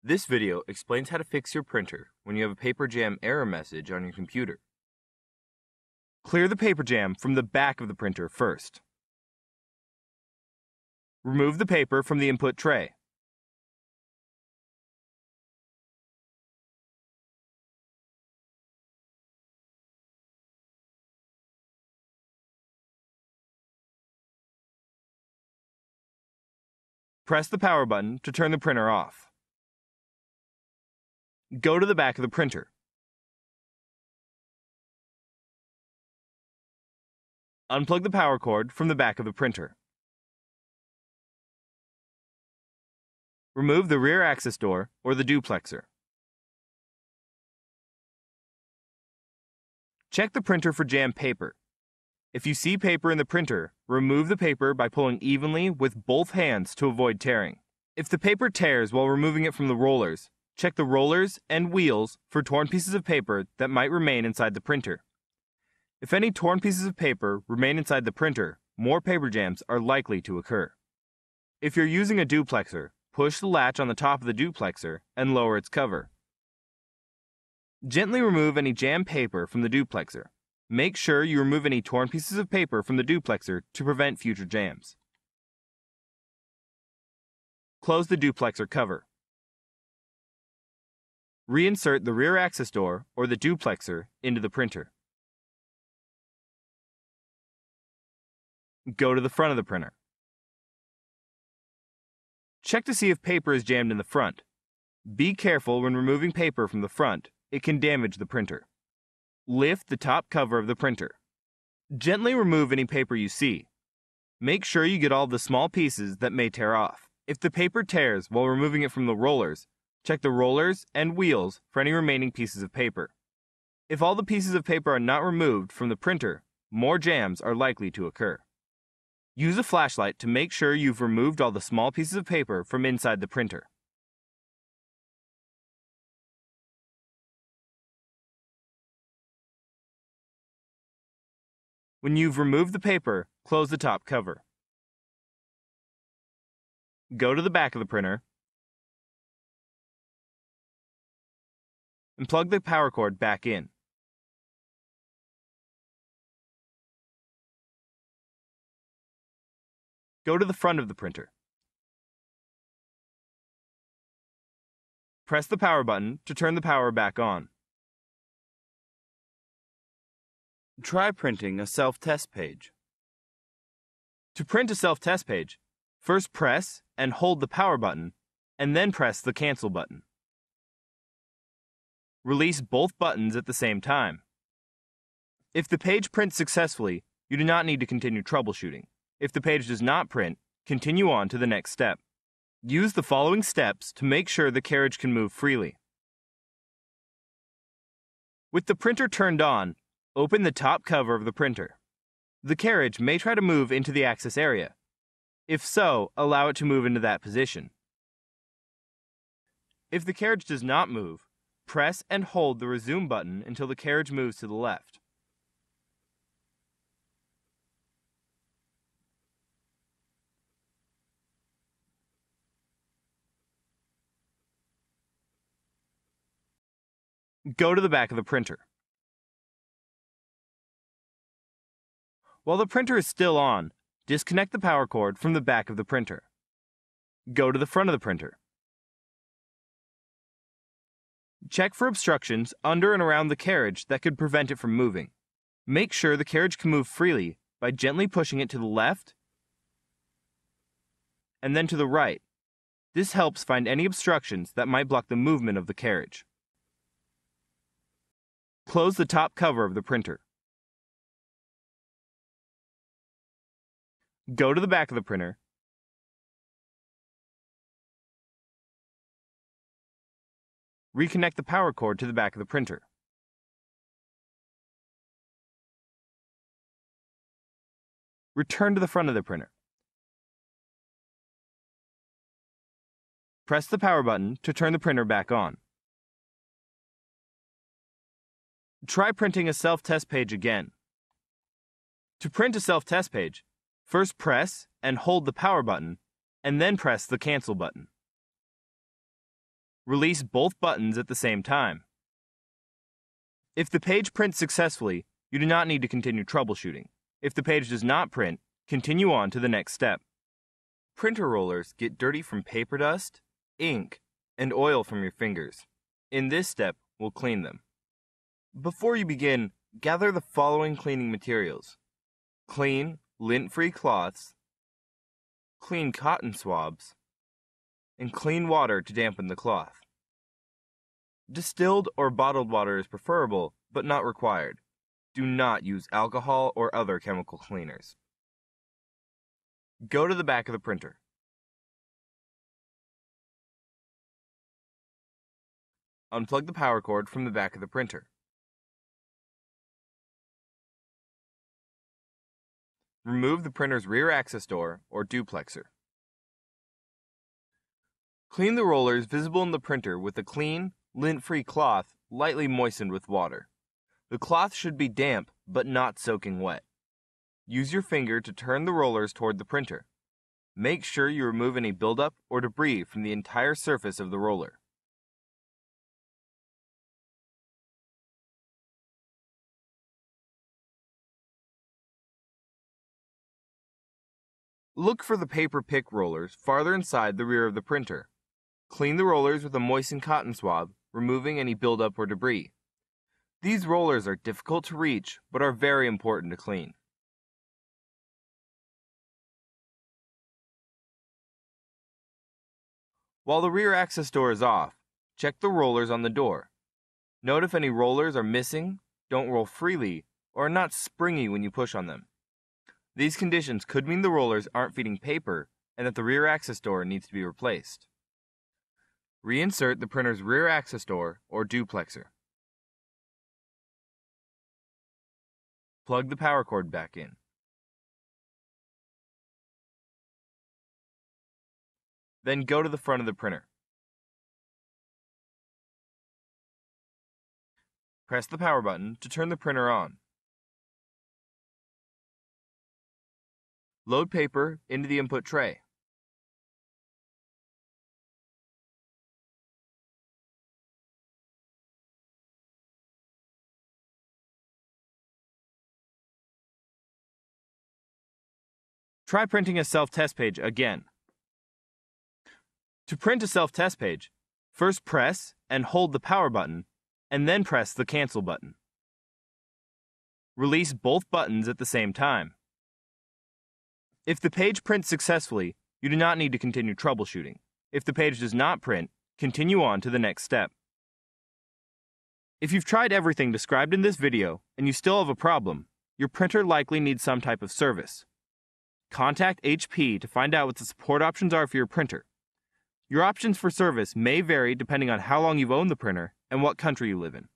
This video explains how to fix your printer when you have a paper jam error message on your computer. Clear the paper jam from the back of the printer first. Remove the paper from the input tray. Press the power button to turn the printer off. Go to the back of the printer. Unplug the power cord from the back of the printer. Remove the rear access door or the duplexer. Check the printer for jammed paper. If you see paper in the printer, remove the paper by pulling evenly with both hands to avoid tearing. If the paper tears while removing it from the rollers, check the rollers and wheels for torn pieces of paper that might remain inside the printer. If any torn pieces of paper remain inside the printer, more paper jams are likely to occur. If you're using a duplexer, push the latch on the top of the duplexer and lower its cover. Gently remove any jammed paper from the duplexer. Make sure you remove any torn pieces of paper from the duplexer to prevent future jams. Close the duplexer cover. Reinsert the rear access door or the duplexer into the printer. Go to the front of the printer. Check to see if paper is jammed in the front. Be careful when removing paper from the front. It can damage the printer. Lift the top cover of the printer. Gently remove any paper you see. Make sure you get all the small pieces that may tear off. If the paper tears while removing it from the rollers, check the rollers and wheels for any remaining pieces of paper. If all the pieces of paper are not removed from the printer, more jams are likely to occur. Use a flashlight to make sure you've removed all the small pieces of paper from inside the printer. When you've removed the paper, close the top cover. Go to the back of the printer and plug the power cord back in. Go to the front of the printer. Press the power button to turn the power back on. Try printing a self-test page. To print a self-test page, first press and hold the power button, and then press the cancel button. Release both buttons at the same time. If the page prints successfully, you do not need to continue troubleshooting. If the page does not print, continue on to the next step. Use the following steps to make sure the carriage can move freely. With the printer turned on, open the top cover of the printer. The carriage may try to move into the access area. If so, allow it to move into that position. If the carriage does not move, press and hold the resume button until the carriage moves to the left. Go to the back of the printer. While the printer is still on, disconnect the power cord from the back of the printer. Go to the front of the printer. Check for obstructions under and around the carriage that could prevent it from moving. Make sure the carriage can move freely by gently pushing it to the left and then to the right. This helps find any obstructions that might block the movement of the carriage. Close the top cover of the printer. Go to the back of the printer. Reconnect the power cord to the back of the printer. Return to the front of the printer. Press the power button to turn the printer back on. Try printing a self-test page again. To print a self-test page, first press and hold the power button, and then press the cancel button. Release both buttons at the same time. If the page prints successfully, you do not need to continue troubleshooting. If the page does not print, continue on to the next step. Printer rollers get dirty from paper dust, ink, and oil from your fingers. In this step, we'll clean them. Before you begin, gather the following cleaning materials: clean, lint-free cloths, clean cotton swabs, and clean water to dampen the cloth. Distilled or bottled water is preferable, but not required. Do not use alcohol or other chemical cleaners. Go to the back of the printer. Unplug the power cord from the back of the printer. Remove the printer's rear access door or duplexer. Clean the rollers visible in the printer with a clean, lint-free cloth lightly moistened with water. The cloth should be damp but not soaking wet. Use your finger to turn the rollers toward the printer. Make sure you remove any buildup or debris from the entire surface of the roller. Look for the paper pick rollers farther inside the rear of the printer. Clean the rollers with a moistened cotton swab, removing any buildup or debris. These rollers are difficult to reach, but are very important to clean. While the rear access door is off, check the rollers on the door. Note if any rollers are missing, don't roll freely, or are not springy when you push on them. These conditions could mean the rollers aren't feeding paper and that the rear access door needs to be replaced. Reinsert the printer's rear access door or duplexer. Plug the power cord back in. Then go to the front of the printer. Press the power button to turn the printer on. Load paper into the input tray. Try printing a self-test page again. To print a self-test page, first press and hold the power button, and then press the cancel button. Release both buttons at the same time. If the page prints successfully, you do not need to continue troubleshooting. If the page does not print, continue on to the next step. If you've tried everything described in this video and you still have a problem, your printer likely needs some type of service. Contact HP to find out what the support options are for your printer. Your options for service may vary depending on how long you've owned the printer and what country you live in.